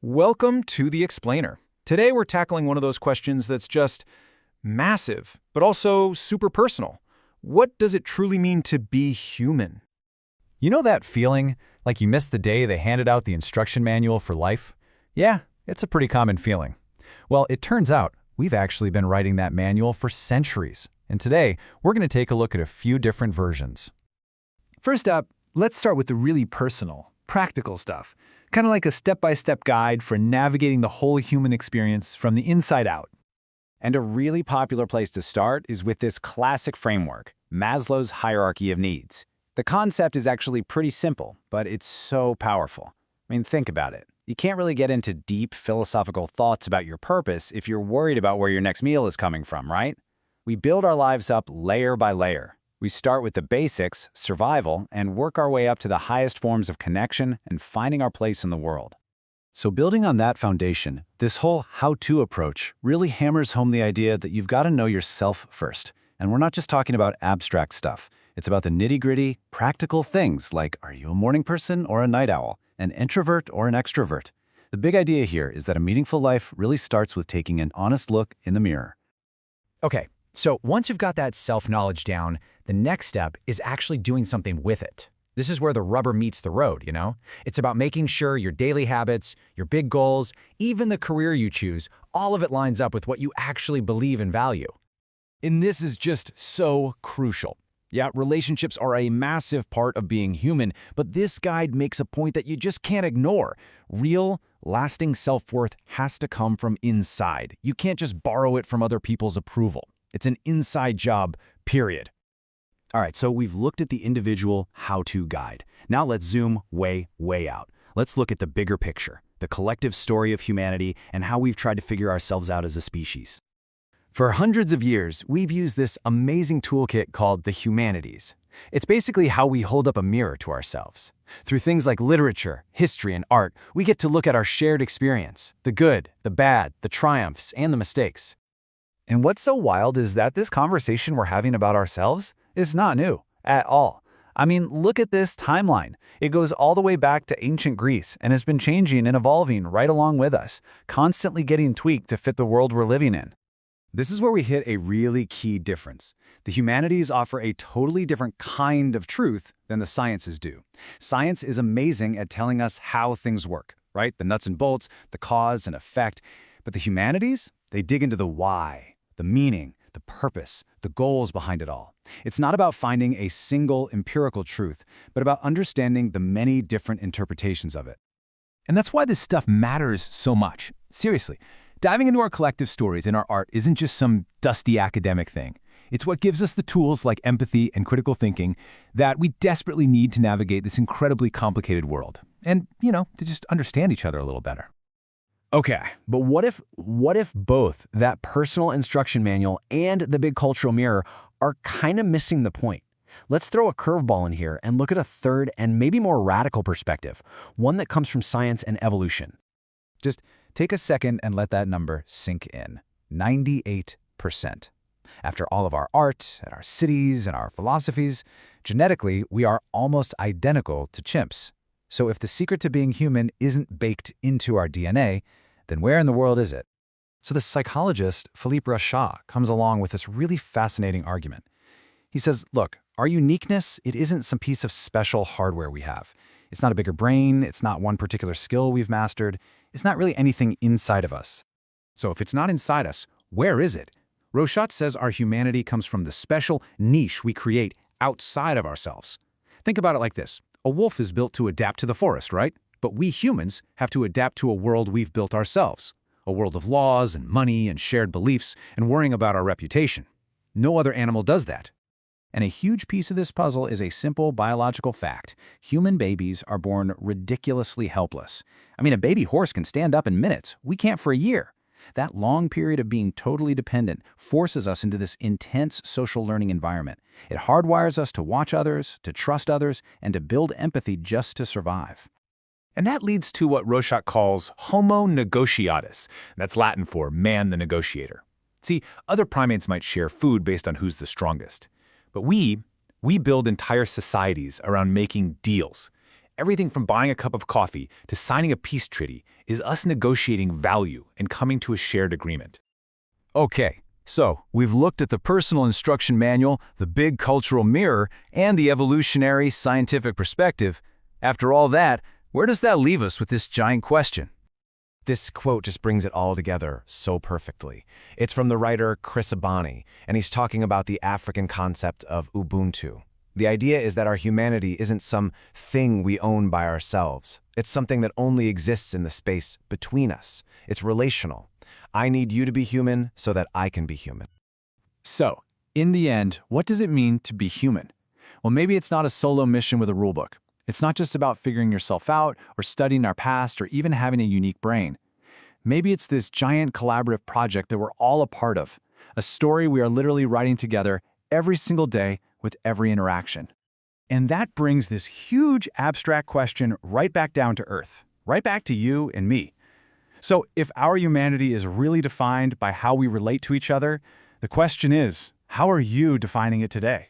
Welcome to The Explainer. Today we're tackling one of those questions that's just massive, but also super personal. What does it truly mean to be human? You know that feeling like you missed the day they handed out the instruction manual for life? Yeah, it's a pretty common feeling. Well, it turns out we've actually been writing that manual for centuries, and today we're going to take a look at a few different versions. First up, let's start with the really personal, practical stuff, kind of like a step-by-step guide for navigating the whole human experience from the inside out. And a really popular place to start is with this classic framework, Maslow's hierarchy of needs. The concept is actually pretty simple, but it's so powerful. I mean, think about it. You can't really get into deep philosophical thoughts about your purpose if you're worried about where your next meal is coming from, right? We build our lives up layer by layer. We start with the basics, survival, and work our way up to the highest forms of connection and finding our place in the world. So building on that foundation, this whole how-to approach really hammers home the idea that you've got to know yourself first. And we're not just talking about abstract stuff. It's about the nitty-gritty, practical things like, are you a morning person or a night owl, an introvert or an extrovert? The big idea here is that a meaningful life really starts with taking an honest look in the mirror. Okay, so once you've got that self-knowledge down, the next step is actually doing something with it. This is where the rubber meets the road, you know? It's about making sure your daily habits, your big goals, even the career you choose, all of it lines up with what you actually believe and value. And this is just so crucial. Yeah, relationships are a massive part of being human, but this guide makes a point that you just can't ignore. Real, lasting self-worth has to come from inside. You can't just borrow it from other people's approval. It's an inside job, period. All right, so we've looked at the individual how-to guide. Now let's zoom way out. Let's look at the bigger picture, the collective story of humanity and how we've tried to figure ourselves out as a species. For hundreds of years, we've used this amazing toolkit called the humanities. It's basically how we hold up a mirror to ourselves. Through things like literature, history, and art, we get to look at our shared experience, the good, the bad, the triumphs, and the mistakes. And what's so wild is that this conversation we're having about ourselves is not new at all. I mean, look at this timeline. It goes all the way back to ancient Greece and has been changing and evolving right along with us, constantly getting tweaked to fit the world we're living in. This is where we hit a really key difference. The humanities offer a totally different kind of truth than the sciences do. Science is amazing at telling us how things work, right? The nuts and bolts, the cause and effect. But the humanities, they dig into the why, the meaning, the purpose, the goals behind it all. It's not about finding a single empirical truth, but about understanding the many different interpretations of it. And that's why this stuff matters so much. Seriously, diving into our collective stories and our art isn't just some dusty academic thing. It's what gives us the tools like empathy and critical thinking that we desperately need to navigate this incredibly complicated world. And, to just understand each other a little better. Okay, but what if both that personal instruction manual and the big cultural mirror are kind of missing the point? Let's throw a curveball in here and look at a third and maybe more radical perspective, one that comes from science and evolution. Just take a second and let that number sink in. 98%. After all of our art and our cities and our philosophies, genetically, we are almost identical to chimps. So if the secret to being human isn't baked into our DNA, then where in the world is it? So the psychologist Philippe Rachat comes along with this really fascinating argument. He says, look, our uniqueness, it isn't some piece of special hardware we have. It's not a bigger brain, it's not one particular skill we've mastered, it's not really anything inside of us. So if it's not inside us, where is it? Rachat says our humanity comes from the special niche we create outside of ourselves. Think about it like this. A wolf is built to adapt to the forest, right? But we humans have to adapt to a world we've built ourselves. A world of laws and money and shared beliefs and worrying about our reputation. No other animal does that. And a huge piece of this puzzle is a simple biological fact. Human babies are born ridiculously helpless. I mean, a baby horse can stand up in minutes. We can't for a year. That long period of being totally dependent forces us into this intense social learning environment. It hardwires us to watch others, to trust others, and to build empathy just to survive. And that leads to what Rachat calls Homo negotiatus. That's Latin for man the negotiator. See, other primates might share food based on who's the strongest. But we build entire societies around making deals. Everything from buying a cup of coffee to signing a peace treaty is us negotiating value and coming to a shared agreement. Okay, so we've looked at the personal instruction manual, the big cultural mirror, and the evolutionary scientific perspective. After all that, where does that leave us with this giant question? This quote just brings it all together so perfectly. It's from the writer Chris Abani, and he's talking about the African concept of Ubuntu. The idea is that our humanity isn't some thing we own by ourselves. It's something that only exists in the space between us. It's relational. I need you to be human so that I can be human. So, in the end, what does it mean to be human? Well, maybe it's not a solo mission with a rulebook. It's not just about figuring yourself out or studying our past or even having a unique brain. Maybe it's this giant collaborative project that we're all a part of, a story we are literally writing together every single day with every interaction. And that brings this huge abstract question right back down to earth, right back to you and me. So if our humanity is really defined by how we relate to each other, the question is, how are you defining it today?